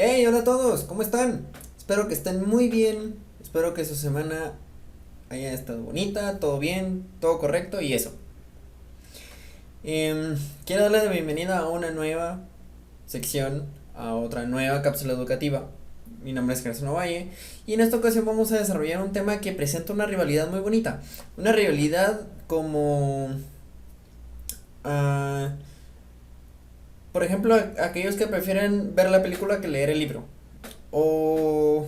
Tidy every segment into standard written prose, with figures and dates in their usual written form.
Hey, hola a todos, ¿cómo están? Espero que estén muy bien, espero que su semana haya estado bonita, todo bien, todo correcto y eso. Quiero darles la bienvenida a una nueva sección, a otra nueva cápsula educativa. Mi nombre es Gerson Ovalle y en esta ocasión vamos a desarrollar un tema que presenta una rivalidad muy bonita. Una rivalidad como... ah, por ejemplo, aquellos que prefieren ver la película que leer el libro. O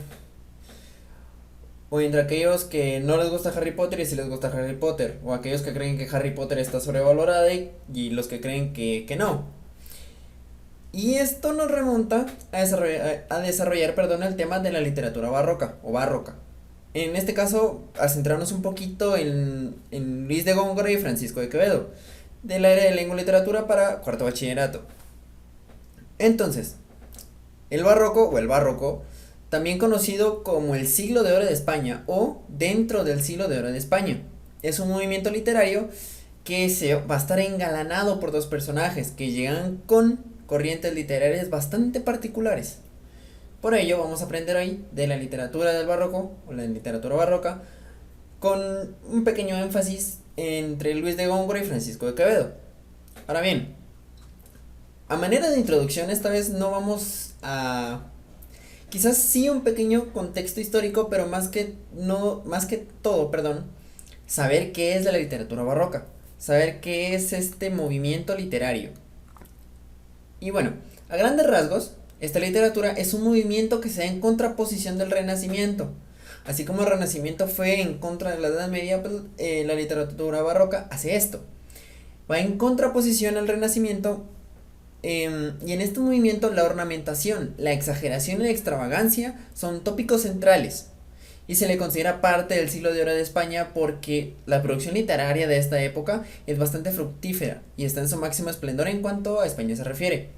O entre aquellos que no les gusta Harry Potter y si les gusta Harry Potter. O aquellos que creen que Harry Potter está sobrevalorada y los que creen que no. Y esto nos remonta a desarrollar, perdón, el tema de la literatura barroca o barroca. En este caso, a centrarnos un poquito en Luis de Góngora y Francisco de Quevedo, del área de lengua y literatura para cuarto bachillerato. Entonces, el barroco o el barroco, también conocido como el siglo de oro de España o dentro del siglo de oro de España, es un movimiento literario que se va a estar engalanado por dos personajes que llegan con corrientes literarias bastante particulares. Por ello vamos a aprender hoy de la literatura del barroco o la literatura barroca con un pequeño énfasis entre Luis de Góngora y Francisco de Quevedo. Ahora bien, a manera de introducción esta vez no vamos a... Quizás sí un pequeño contexto histórico, pero más que todo, perdón, saber qué es de la literatura barroca, saber qué es este movimiento literario. Y bueno, a grandes rasgos, esta literatura es un movimiento que se da en contraposición del Renacimiento. Así como el Renacimiento fue en contra de la Edad Media, pues, la literatura barroca hace esto. Va en contraposición al Renacimiento. Y en este movimiento la ornamentación, la exageración y la extravagancia son tópicos centrales y se le considera parte del siglo de oro de España porque la producción literaria de esta época es bastante fructífera y está en su máximo esplendor en cuanto a España se refiere.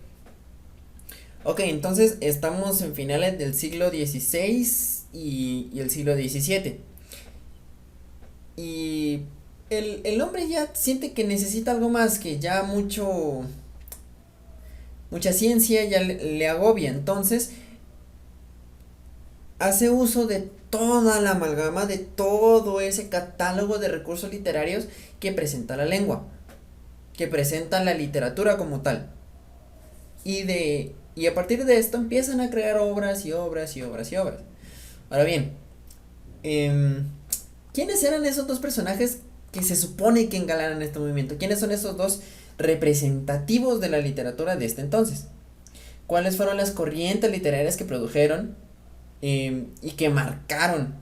Ok, entonces estamos en finales del siglo XVI y el siglo XVII. Y el hombre ya siente que necesita algo más, que ya mucha ciencia ya le agobia. Entonces hace uso de toda la amalgama, de todo ese catálogo de recursos literarios que presenta la lengua, que presenta la literatura como tal. Y a partir de esto empiezan a crear obras y obras y obras y obras. Ahora bien, eh, ¿quiénes eran esos dos personajes que se supone que engalanan este movimiento? ¿Quiénes son esos dos representativos de la literatura de este entonces? ¿Cuáles fueron las corrientes literarias que produjeron y que marcaron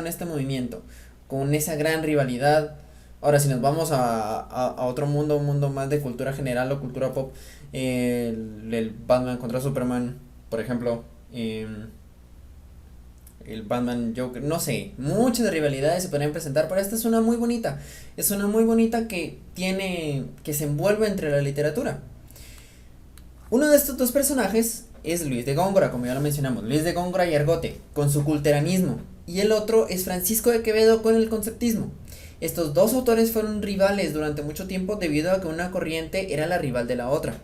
este movimiento con esa gran rivalidad? Ahora, si nos vamos a otro mundo, un mundo más de cultura general o cultura pop, el Batman contra Superman, por ejemplo, el Batman Joker, no sé, muchas rivalidades se podrían presentar, pero esta es una muy bonita que se envuelve entre la literatura. Uno de estos dos personajes es Luis de Góngora, como ya lo mencionamos, Luis de Góngora y Argote, con su culteranismo, y el otro es Francisco de Quevedo con el conceptismo. Estos dos autores fueron rivales durante mucho tiempo debido a que una corriente era la rival de la otra.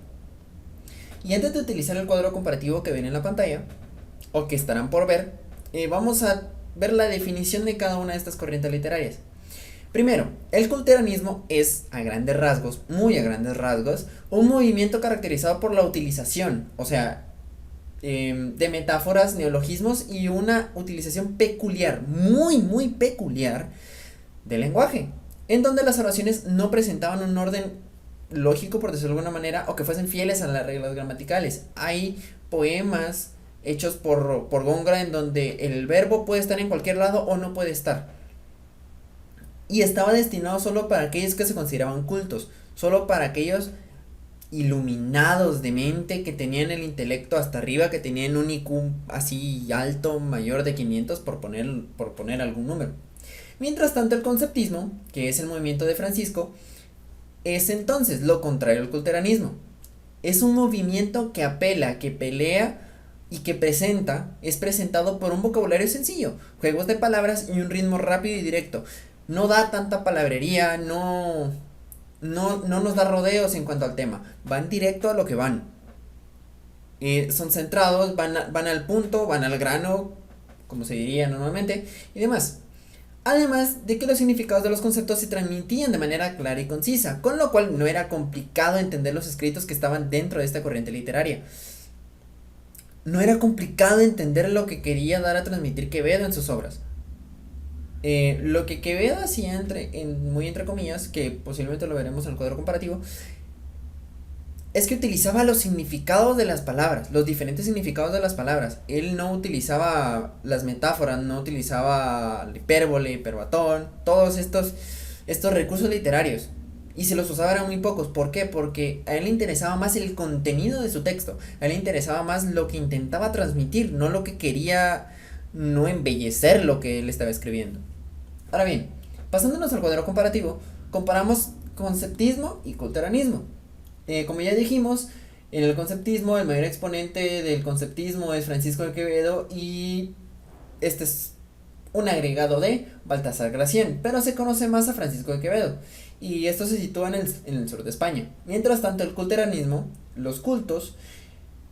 Y antes de utilizar el cuadro comparativo que ven en la pantalla, o que estarán por ver, vamos a ver la definición de cada una de estas corrientes literarias. Primero, el culteranismo es, a grandes rasgos, muy a grandes rasgos, un movimiento caracterizado por la utilización, o sea, de metáforas, neologismos y una utilización peculiar, muy peculiar, del lenguaje, en donde las oraciones no presentaban un orden lógico, por decirlo de alguna manera, o que fuesen fieles a las reglas gramaticales. Hay poemas hechos por Góngora en donde el verbo puede estar en cualquier lado o no puede estar. Y estaba destinado solo para aquellos que se consideraban cultos, solo para aquellos iluminados de mente que tenían el intelecto hasta arriba, que tenían un IQ así alto, mayor de 500 por poner algún número. Mientras tanto el conceptismo, que es el movimiento de Francisco, es entonces lo contrario al culteranismo. Es un movimiento que apela, que pelea y que es presentado por un vocabulario sencillo, juegos de palabras y un ritmo rápido y directo. No da tanta palabrería, no nos da rodeos en cuanto al tema, van directo a lo que van. Son centrados, van al punto, van al grano, como se diría normalmente, y demás. Además de que los significados de los conceptos se transmitían de manera clara y concisa, con lo cual no era complicado entender los escritos que estaban dentro de esta corriente literaria. No era complicado entender lo que quería dar a transmitir Quevedo en sus obras. Lo que Quevedo hacía, muy entre comillas, que posiblemente lo veremos en el cuadro comparativo, es que utilizaba los significados de las palabras, los diferentes significados de las palabras. Él no utilizaba las metáforas, no utilizaba la hipérbole, hiperbatón, todos estos recursos literarios. Y se los usaba eran muy pocos. ¿Por qué? Porque a él le interesaba más el contenido de su texto. A él le interesaba más lo que intentaba transmitir, no lo que quería, no embellecer lo que él estaba escribiendo. Ahora bien, pasándonos al cuadro comparativo, comparamos conceptismo y culteranismo. Como ya dijimos, en el conceptismo el mayor exponente del conceptismo es Francisco de Quevedo y este es un agregado de Baltasar Gracián, pero se conoce más a Francisco de Quevedo y esto se sitúa en el sur de España. Mientras tanto, el culteranismo, los cultos,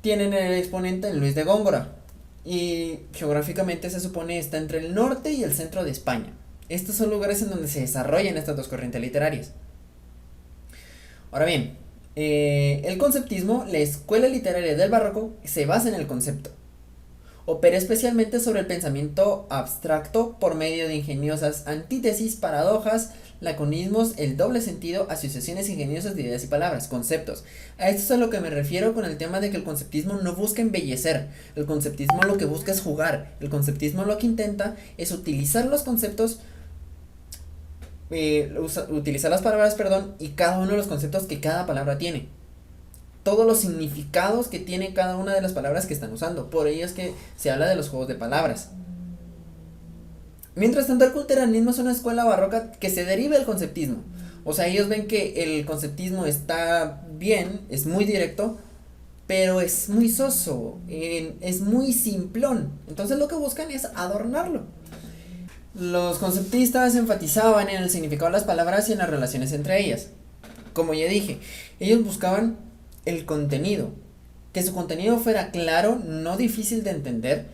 tienen el exponente en Luis de Góngora y geográficamente se supone está entre el norte y el centro de España. Estos son lugares en donde se desarrollan estas dos corrientes literarias. Ahora bien, el conceptismo, la escuela literaria del barroco, se basa en el concepto. Opera especialmente sobre el pensamiento abstracto por medio de ingeniosas antítesis, paradojas, laconismos, el doble sentido, asociaciones ingeniosas de ideas y palabras, conceptos. A esto es a lo que me refiero con el tema de que el conceptismo no busca embellecer, el conceptismo lo que busca es jugar, el conceptismo lo que intenta es utilizar los conceptos, utilizar las palabras, perdón, y cada uno de los conceptos que cada palabra tiene. Todos los significados que tiene cada una de las palabras que están usando. Por ello es que se habla de los juegos de palabras. Mientras tanto, el culteranismo es una escuela barroca que se deriva del conceptismo. O sea, ellos ven que el conceptismo está bien, es muy directo, pero es muy soso, es muy simplón. Entonces lo que buscan es adornarlo. Los conceptistas enfatizaban en el significado de las palabras y en las relaciones entre ellas. Como ya dije, ellos buscaban el contenido, que su contenido fuera claro, no difícil de entender.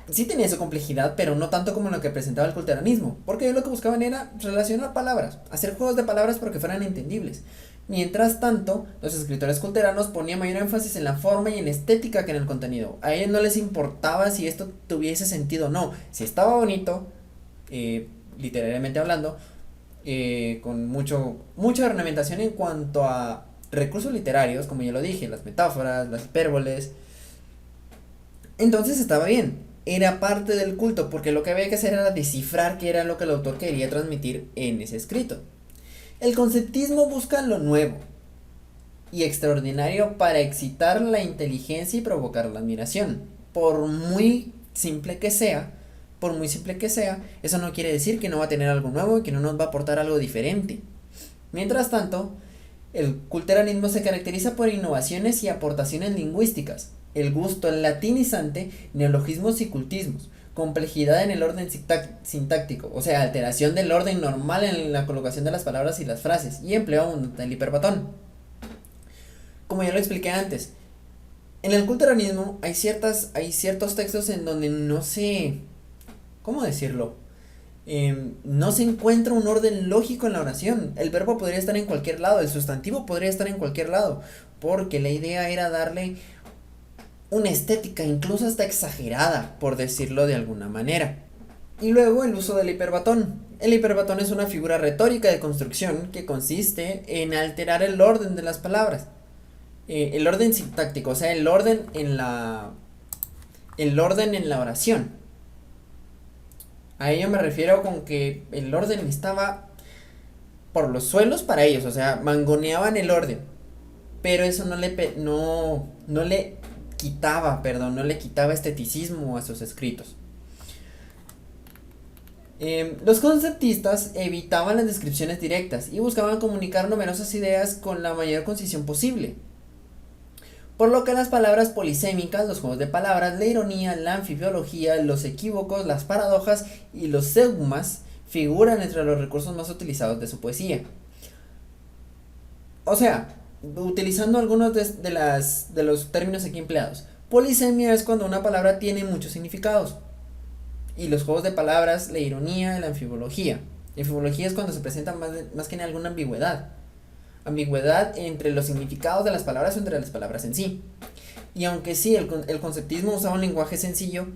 Sí tenía su complejidad, pero no tanto como lo que presentaba el culteranismo, porque ellos lo que buscaban era relacionar palabras, hacer juegos de palabras porque fueran entendibles. Mientras tanto, los escritores culteranos ponían mayor énfasis en la forma y en la estética que en el contenido. A ellos no les importaba si esto tuviese sentido o no. Si estaba bonito, literariamente hablando, con mucha ornamentación en cuanto a recursos literarios, como ya lo dije, las metáforas, las hipérboles, entonces estaba bien, era parte del culto, porque lo que había que hacer era descifrar qué era lo que el autor quería transmitir en ese escrito. El conceptismo busca lo nuevo y extraordinario para excitar la inteligencia y provocar la admiración. Por muy simple que sea, eso no quiere decir que no va a tener algo nuevo y que no nos va a aportar algo diferente. Mientras tanto, el culteranismo se caracteriza por innovaciones y aportaciones lingüísticas, el gusto al latinizante, neologismos y cultismos, complejidad en el orden sintáctico, o sea, alteración del orden normal en la colocación de las palabras y las frases, y empleo del hiperbatón. Como ya lo expliqué antes, en el culteranismo hay ciertos textos en donde no se... ¿Cómo decirlo? No se encuentra un orden lógico en la oración. El verbo podría estar en cualquier lado, el sustantivo podría estar en cualquier lado, porque la idea era darle una estética, incluso hasta exagerada, por decirlo de alguna manera. Y luego el uso del hiperbatón. El hiperbatón es una figura retórica de construcción que consiste en alterar el orden de las palabras. El orden sintáctico, o sea, el orden en la oración. A ello me refiero con que el orden estaba por los suelos para ellos, o sea, mangoneaban el orden. Pero eso no le quitaba esteticismo a sus escritos. Los conceptistas evitaban las descripciones directas y buscaban comunicar numerosas ideas con la mayor concisión posible. Por lo que las palabras polisémicas, los juegos de palabras, la ironía, la anfibiología, los equívocos, las paradojas y los zeugmas figuran entre los recursos más utilizados de su poesía. O sea, utilizando algunos de los términos aquí empleados. Polisemia es cuando una palabra tiene muchos significados. Y los juegos de palabras, la ironía, la anfibología. La anfibología es cuando se presenta más que nada alguna ambigüedad. Ambigüedad entre los significados de las palabras o entre las palabras en sí. Y aunque sí, el conceptismo usaba un lenguaje sencillo,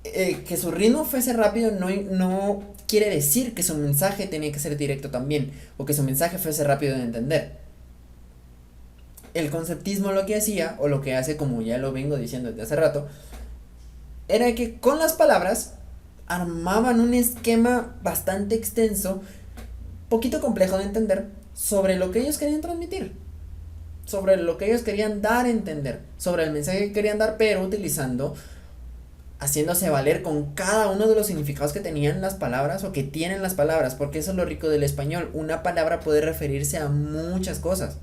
que su ritmo fuese rápido no quiere decir que su mensaje tenía que ser directo también, o que su mensaje fuese rápido de entender. El conceptismo lo que hacía, o lo que hace, como ya lo vengo diciendo desde hace rato, era que con las palabras armaban un esquema bastante extenso, poquito complejo de entender, sobre lo que ellos querían transmitir, sobre lo que ellos querían dar a entender, sobre el mensaje que querían dar, pero haciéndose valer con cada uno de los significados que tenían las palabras o que tienen las palabras, porque eso es lo rico del español, una palabra puede referirse a muchas cosas.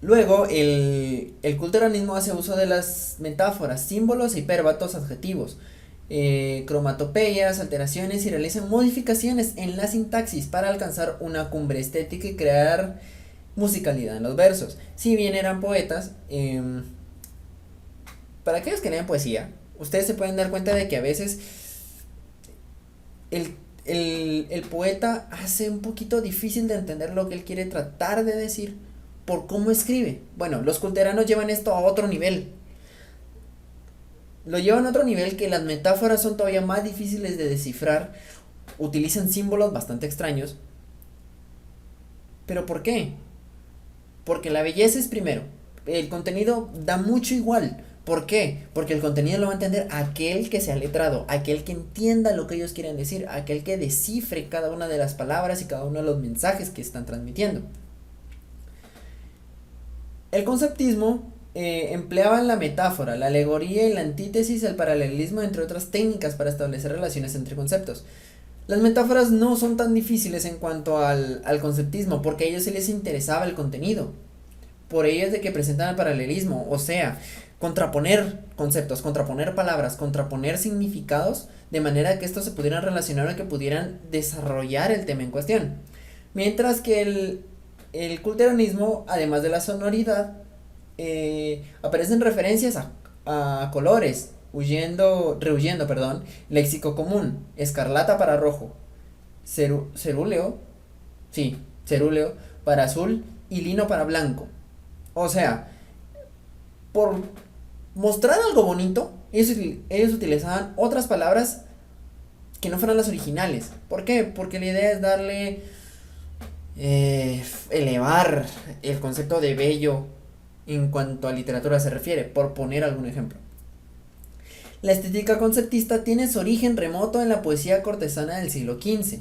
Luego, el culteranismo hace uso de las metáforas, símbolos, hipérbatos, adjetivos, cromatopeyas, alteraciones y realiza modificaciones en la sintaxis para alcanzar una cumbre estética y crear musicalidad en los versos. Si bien eran poetas, para aquellos que leen poesía, ustedes se pueden dar cuenta de que a veces el poeta hace un poquito difícil de entender lo que él quiere tratar de decir por cómo escribe. Bueno, los culteranos llevan esto a otro nivel. Lo llevan a otro nivel que las metáforas son todavía más difíciles de descifrar. Utilizan símbolos bastante extraños. ¿Pero por qué? Porque la belleza es primero. El contenido da mucho igual. ¿Por qué? Porque el contenido lo va a entender aquel que sea letrado, aquel que entienda lo que ellos quieren decir, aquel que descifre cada una de las palabras y cada uno de los mensajes que están transmitiendo. El conceptismo empleaba la metáfora, la alegoría y la antítesis, el paralelismo, entre otras técnicas para establecer relaciones entre conceptos. Las metáforas no son tan difíciles en cuanto al conceptismo, porque a ellos se les interesaba el contenido. Por ello es de que presentan el paralelismo, o sea, contraponer conceptos, contraponer palabras, contraponer significados, de manera que estos se pudieran relacionar o que pudieran desarrollar el tema en cuestión. Mientras que el culteranismo, además de la sonoridad, aparecen referencias a colores, rehuyendo, léxico común, escarlata para rojo, cerúleo, sí, cerúleo para azul y lino para blanco. O sea, por mostrar algo bonito, ellos utilizaban otras palabras que no fueran las originales. ¿Por qué? Porque la idea es darle, elevar el concepto de bello en cuanto a literatura se refiere, por poner algún ejemplo. La estética conceptista tiene su origen remoto en la poesía cortesana del siglo XV.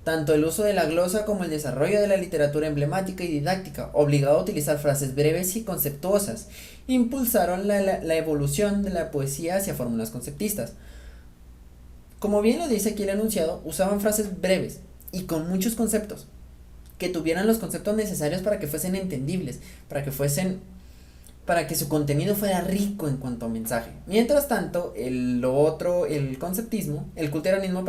Tanto el uso de la glosa como el desarrollo de la literatura emblemática y didáctica, obligado a utilizar frases breves y conceptuosas, impulsaron la evolución de la poesía hacia fórmulas conceptistas. Como bien lo dice aquí el enunciado, usaban frases breves y con muchos conceptos, que tuvieran los conceptos necesarios para que fuesen entendibles, para que su contenido fuera rico en cuanto a mensaje. Mientras tanto, el culteranismo,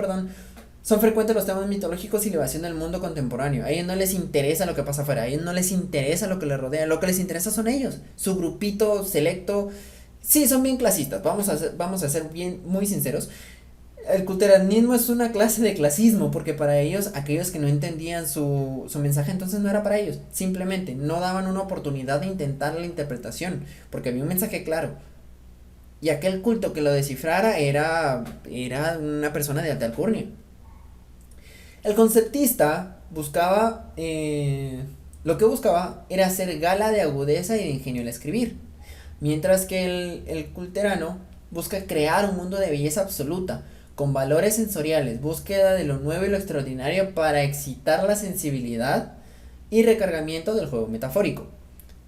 son frecuentes los temas mitológicos y la evasión del mundo contemporáneo. A ellos no les interesa lo que pasa afuera, a ellos no les interesa lo que les rodea, lo que les interesa son ellos, su grupito selecto. Sí, son bien clasistas, vamos a ser bien, muy sinceros. El culteranismo es una clase de clasismo, porque para ellos, aquellos que no entendían su mensaje, entonces no era para ellos. Simplemente no daban una oportunidad de intentar la interpretación, porque había un mensaje claro. Y aquel culto que lo descifrara era una persona de alta alcurnia. El conceptista lo que buscaba era hacer gala de agudeza y de ingenio al escribir, mientras que el culterano busca crear un mundo de belleza absoluta, con valores sensoriales, búsqueda de lo nuevo y lo extraordinario para excitar la sensibilidad y recargamiento del juego metafórico.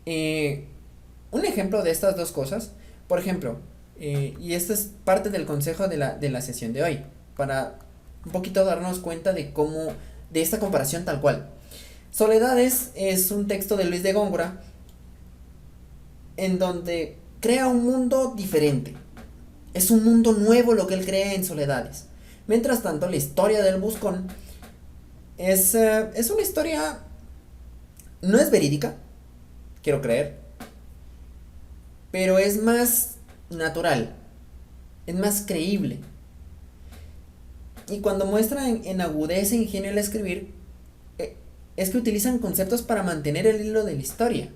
Un ejemplo de estas dos cosas, por ejemplo, y esto es parte del consejo de la sesión de hoy, para un poquito darnos cuenta de esta comparación tal cual. Soledades es un texto de Luis de Góngora, en donde crea un mundo diferente. Es un mundo nuevo lo que él crea en Soledades. Mientras tanto, la historia del Buscón es una historia No es verídica, quiero creer, pero es más natural, es más creíble. Y cuando muestra en agudeza e ingenio al escribir, es que utilizan conceptos para mantener el hilo de la historia.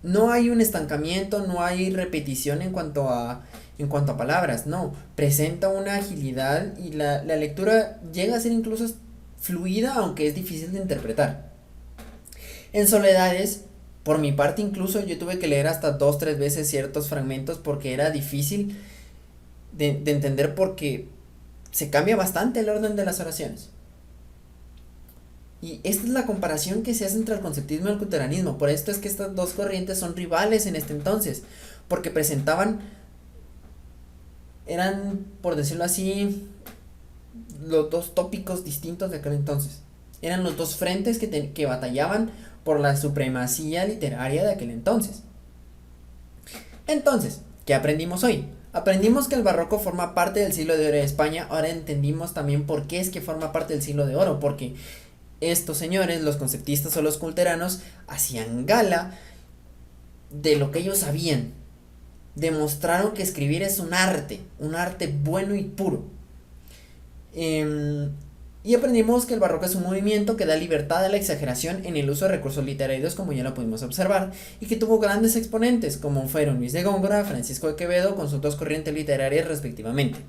No hay un estancamiento, no hay repetición en cuanto a palabras, no. Presenta una agilidad y la lectura llega a ser incluso fluida, aunque es difícil de interpretar. En Soledades, por mi parte incluso yo tuve que leer hasta dos, tres veces ciertos fragmentos porque era difícil de entender porque se cambia bastante el orden de las oraciones. Y esta es la comparación que se hace entre el conceptismo y el culteranismo. Por esto es que estas dos corrientes son rivales en este entonces. Porque presentaban, eran, por decirlo así, los dos tópicos distintos de aquel entonces. Eran los dos frentes que batallaban por la supremacía literaria de aquel entonces. Entonces, ¿qué aprendimos hoy? Aprendimos que el barroco forma parte del siglo de oro de España. Ahora entendimos también por qué es que forma parte del siglo de oro. Porque estos señores, los conceptistas o los culteranos, hacían gala de lo que ellos sabían. Demostraron que escribir es un arte bueno y puro. Y aprendimos que el barroco es un movimiento que da libertad a la exageración en el uso de recursos literarios, como ya lo pudimos observar, y que tuvo grandes exponentes, como fueron Luis de Góngora, Francisco de Quevedo, con sus dos corrientes literarias respectivamente.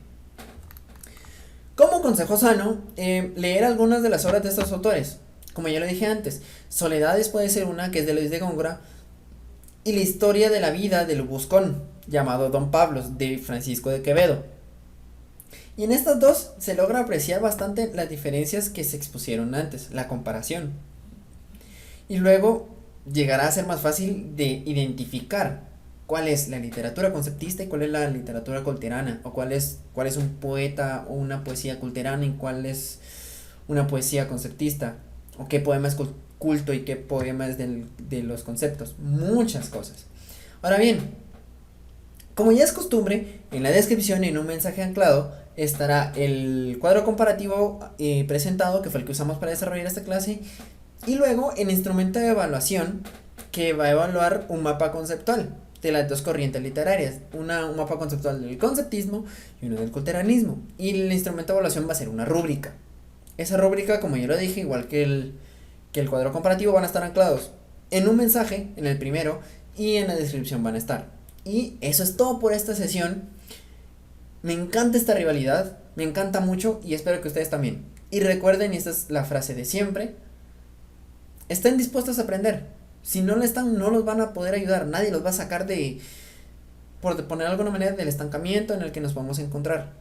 Como consejo sano, leer algunas de las obras de estos autores. Como ya lo dije antes, Soledades puede ser una, que es de Luis de Góngora, y la historia de la vida del buscón, llamado Don Pablos, de Francisco de Quevedo. Y en estas dos se logra apreciar bastante las diferencias que se expusieron antes, la comparación. Y luego llegará a ser más fácil de identificar cuál es la literatura conceptista y cuál es la literatura culterana, o cuál es un poeta o una poesía culterana y cuál es una poesía conceptista, o qué poema es culto y qué poema es de los conceptos, muchas cosas. Ahora bien, como ya es costumbre, en la descripción y en un mensaje anclado estará el cuadro comparativo presentado, que fue el que usamos para desarrollar esta clase, y luego el instrumento de evaluación que va a evaluar un mapa conceptual de las dos corrientes literarias, un mapa conceptual del conceptismo y uno del culteranismo, y el instrumento de evaluación va a ser una rúbrica. Esa rúbrica, como ya lo dije, igual que el cuadro comparativo, van a estar anclados en un mensaje, en el primero, y en la descripción van a estar. Y eso es todo por esta sesión. Me encanta esta rivalidad, me encanta mucho y espero que ustedes también. Y recuerden, y esta es la frase de siempre, estén dispuestos a aprender. Si no lo están, no los van a poder ayudar, nadie los va a sacar por poner de alguna manera, del estancamiento en el que nos vamos a encontrar.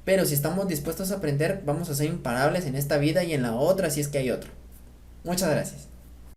Pero si estamos dispuestos a aprender, vamos a ser imparables en esta vida y en la otra si es que hay otra. Muchas gracias.